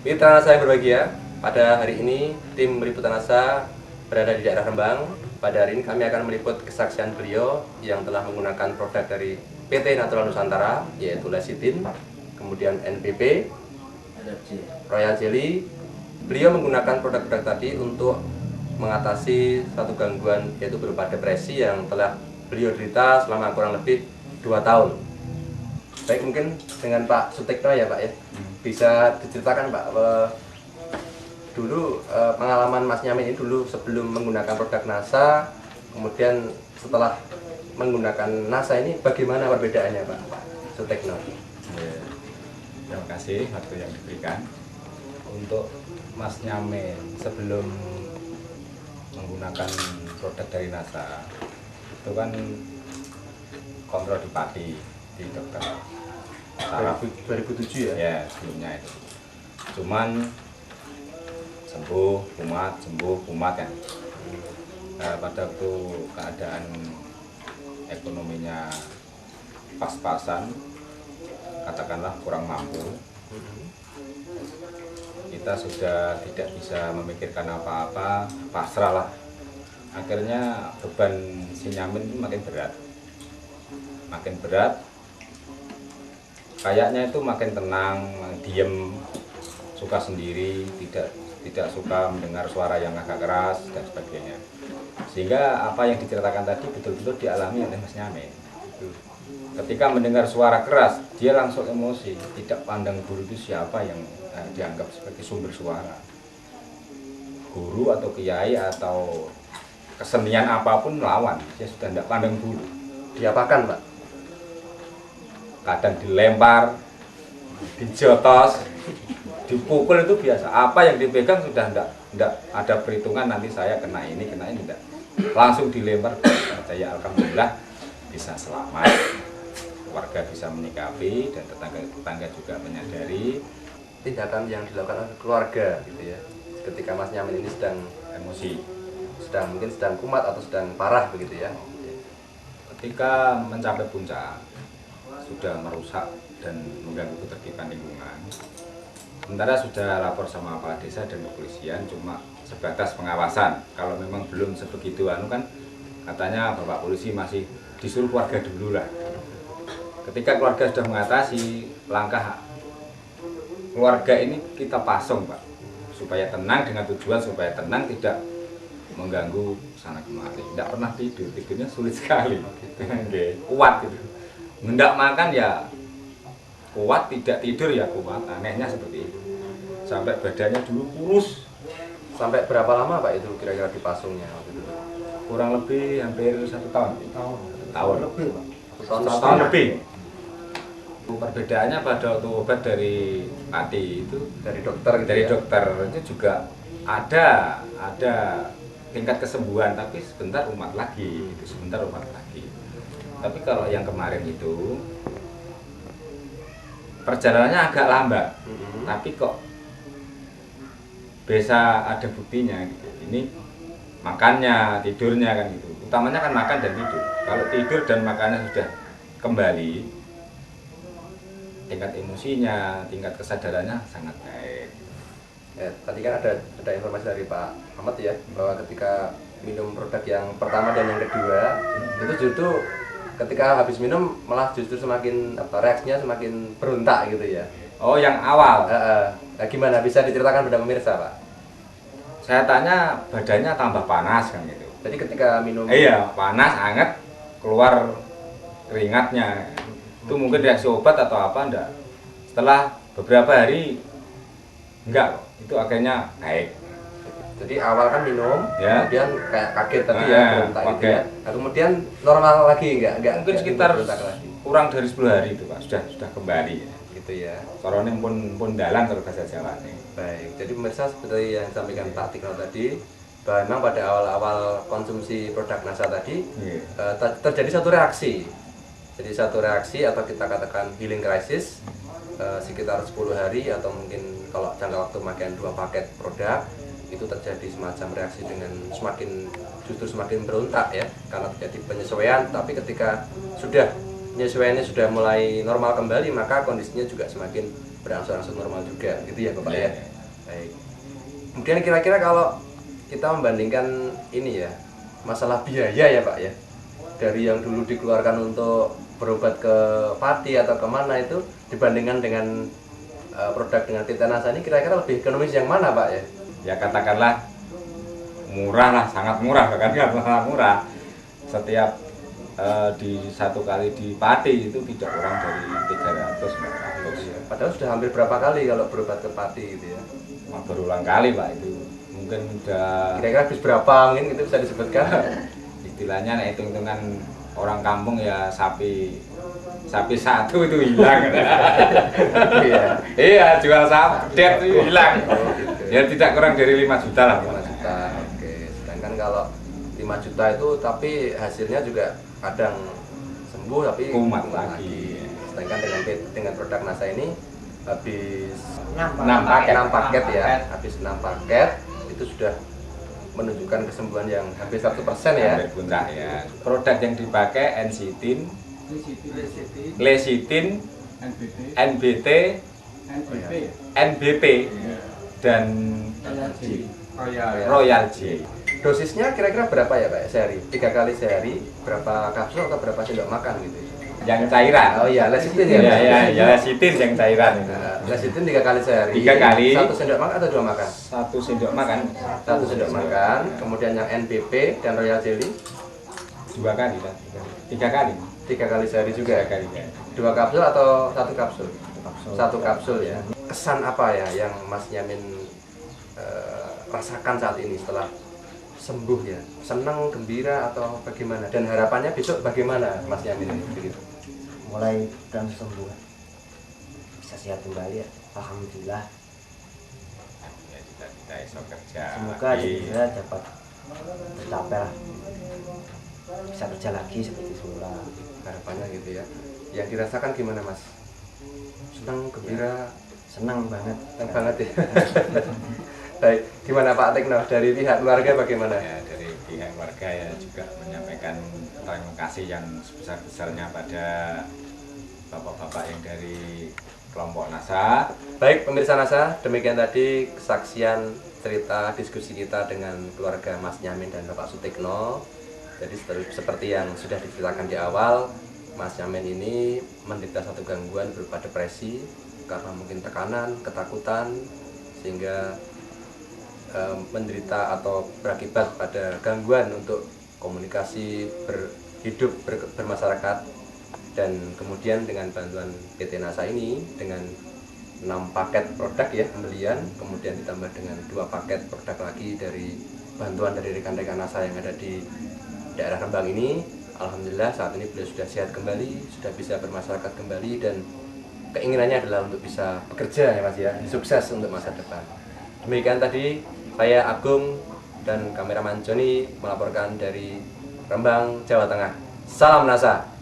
Mitra saya berbahagia, pada hari ini tim Meliputan Asa berada di daerah Rembang. Pada hari ini kami akan meliput kesaksian beliau yang telah menggunakan produk dari PT Natural Nusantara, yaitu Lecithin, kemudian NPP, Royal Jelly. Beliau menggunakan produk-produk tadi untuk mengatasi satu gangguan, yaitu berupa depresi yang telah beliau derita selama kurang lebih 2 tahun. Baik, mungkin dengan Pak Sutikno ya Pak ya, bisa diceritakan Pak dulu pengalaman Mas Nyamin ini dulu sebelum menggunakan produk NASA, kemudian setelah menggunakan NASA ini bagaimana perbedaannya Pak Sutikno? Terima kasih waktu yang diberikan. Untuk Mas Nyamin sebelum menggunakan produk dari NASA itu kan kontrol di Pati di dokter saraf 2007 ya? Ya, sebelumnya itu. Cuman sembuh kumat kan. Pada waktu keadaan ekonominya pas-pasan, katakanlah kurang mampu, kita sudah tidak bisa memikirkan apa-apa, pasrah lah. Akhirnya beban si Nyamin itu makin berat, kayaknya itu makin tenang, diem, suka sendiri, tidak suka mendengar suara yang agak keras dan sebagainya. Sehingga apa yang diceritakan tadi betul-betul dialami oleh Mas Nyamin. Ketika mendengar suara keras, dia langsung emosi, tidak pandang guru itu siapa yang dianggap sebagai sumber suara. Guru atau kiai atau kesenian apapun lawan, dia sudah tidak pandang guru. Diapakan Pak? Kadang dilempar, dijotos, dipukul itu biasa. Apa yang dipegang sudah tidak ada perhitungan nanti saya kena ini tidak. Langsung dilempar. Saya alhamdulillah bisa selamat. Warga bisa menyikapi dan tetangga juga menyadari Tindakan yang dilakukan oleh keluarga gitu ya. Ketika Mas Nyamin ini sedang emosi. mungkin sedang kumat atau sedang parah begitu ya. Ketika mencapai puncak sudah merusak dan mengganggu ketertiban lingkungan. Sementara sudah lapor sama kepala desa dan kepolisian, cuma sebatas pengawasan. Kalau memang belum sebegitu kan katanya Bapak polisi masih disuruh keluarga dulu lah. Ketika keluarga sudah mengatasi, langkah keluarga ini kita pasung Pak, supaya tenang, dengan tujuan supaya tenang, tidak mengganggu sana kemari. Tidak pernah tidur, tidurnya sulit sekali. Kuat gitu. Hendak makan ya kuat, tidak tidur ya kuat. Anehnya seperti itu. Sampai badannya dulu kurus. Sampai berapa lama Pak itu kira-kira dipasungnya waktu itu? Kurang lebih hampir 1 tahun. Tahun lebih Pak. Tahun lebih. Perbedaannya pada waktu obat dari Pati itu dari dokter gitu dari ya? dokter itu juga ada tingkat kesembuhan, tapi sebentar umat lagi. Tapi kalau yang kemarin itu perjalanannya agak lambat, tapi kok bisa ada buktinya gitu. Ini makannya, tidurnya kan gitu. Utamanya kan makan dan tidur. Kalau tidur dan makannya sudah kembali, tingkat emosinya, tingkat kesadarannya sangat baik. Ya, tadi kan ada informasi dari Pak Ahmad ya, bahwa ketika minum produk yang pertama dan yang kedua itu justru ketika habis minum malah justru semakin reaksinya semakin berontak gitu ya. Oh, yang awal. Nah, gimana bisa diceritakan pada pemirsa Pak? Saya tanya badannya tambah panas kan gitu. Jadi ketika minum Iya, panas, hangat, keluar keringatnya. Itu mungkin reaksi obat atau apa enggak. Setelah beberapa hari enggak, itu akhirnya baik. Jadi awal kan minum, Ya. kemudian kayak kaget tadi ya, berontak gitu ya. Nah, kemudian normal lagi enggak Mungkin sekitar berontak lagi. kurang dari 10 hari itu Pak, sudah kembali. Gitu ya. Corona pun dalan kalau bahasa Jawa nih. Baik, jadi pemirsa seperti yang disampaikan Pak Tikno tadi, bahwa memang pada awal-awal konsumsi produk NASA tadi terjadi satu reaksi. Jadi satu reaksi atau kita katakan healing crisis sekitar 10 hari atau mungkin kalau jangka waktu pemakaian 2 paket produk itu terjadi semacam reaksi dengan justru semakin berontak ya, karena terjadi penyesuaian. Tapi ketika penyesuaiannya sudah mulai normal kembali, maka kondisinya juga semakin berangsur-angsur normal juga gitu ya Bapak ya. Baik. Kemudian kira-kira kalau kita membandingkan ini ya, masalah biaya ya Pak ya, dari yang dulu dikeluarkan untuk berobat ke Pati atau kemana itu dibandingkan dengan produk dengan Titanasa ini, kira-kira lebih ekonomis yang mana Pak ya? Ya katakanlah murah lah, sangat murah, bahkan sangat murah. Setiap di satu kali di Pati itu tidak kurang dari 300-400. Padahal sudah hampir berapa kali kalau berobat ke Pati gitu ya? Berulang kali Pak, itu mungkin udah Kira-kira habis berapa mungkin itu bisa disebutkan? istilahnya hitung-hitungan orang kampung ya, sapi satu itu hilang. Iya. Iya, jual sapi itu hilang. Oh, gitu. Ya tidak kurang dari 5 juta lah. 5 juta. Oke. Sedangkan kalau 5 juta itu tapi hasilnya juga kadang sembuh tapi Kumat lagi. Sedangkan dengan produk NASA ini habis 6 paket ya. Habis 6 paket itu sudah menunjukkan kesembuhan yang hampir 100% ya. Hampir puncak ya. Produk yang dipakai N-Sitin, Lecitin, NBT, NBP, dan Royal J. Dosisnya kira-kira berapa ya Pak sehari? 3 kali sehari, berapa kapsul atau berapa sendok makan gitu? Yang cairan. Oh iya, lecitin ya. Ya, Lecitin yang cairan. Lecitin 3 kali sehari. 3 kali. 1 sendok makan atau 2 makan? 1 sendok makan. 1 sendok makan. Kemudian yang NBP dan Royal Jelly 2 kali kan? 3 kali. 3 kali sehari juga. 3 kali ya. 2 kapsul atau 1 kapsul? Kapsul. 1 kapsul ya. Kesan apa ya yang Mas Yamin rasakan saat ini setelah sembuh ya? Senang, gembira atau bagaimana? Dan harapannya besok bagaimana Mas Yamin ini begitu? Mulai dan sembuh, bisa sehat kembali ya, alhamdulillah. Ya, kita esok kerja. Semoga juga dapat tercapai lah, bisa kerja lagi seperti semula. Harapannya gitu ya. Yang dirasakan gimana Mas? Senang, gembira? Senang banget. Senang banget ya. Baik, gimana Pak Tekno dari pihak keluarga bagaimana? Ya, dari pihak keluarga ya juga menyampaikan terima kasih yang sebesar-besarnya pada bapak-bapak yang dari kelompok NASA. Baik pemirsa NASA, demikian tadi kesaksian cerita diskusi kita dengan keluarga Mas Yamin dan Bapak Sutikno. Jadi seperti yang sudah diceritakan di awal, Mas Yamin ini menderita satu gangguan berupa depresi karena mungkin tekanan, ketakutan, sehingga menderita atau berakibat pada gangguan untuk komunikasi, berhidup, bermasyarakat. Dan kemudian dengan bantuan PT NASA ini, dengan 6 paket produk ya pembelian, kemudian ditambah dengan 2 paket produk lagi dari bantuan dari rekan-rekan NASA yang ada di daerah Rembang ini, alhamdulillah saat ini beliau sudah sehat kembali, sudah bisa bermasyarakat kembali, dan keinginannya adalah untuk bisa bekerja ya Mas ya, sukses untuk masa depan. Demikian tadi saya Agung dan kameraman Joni melaporkan dari Rembang, Jawa Tengah. Salam NASA.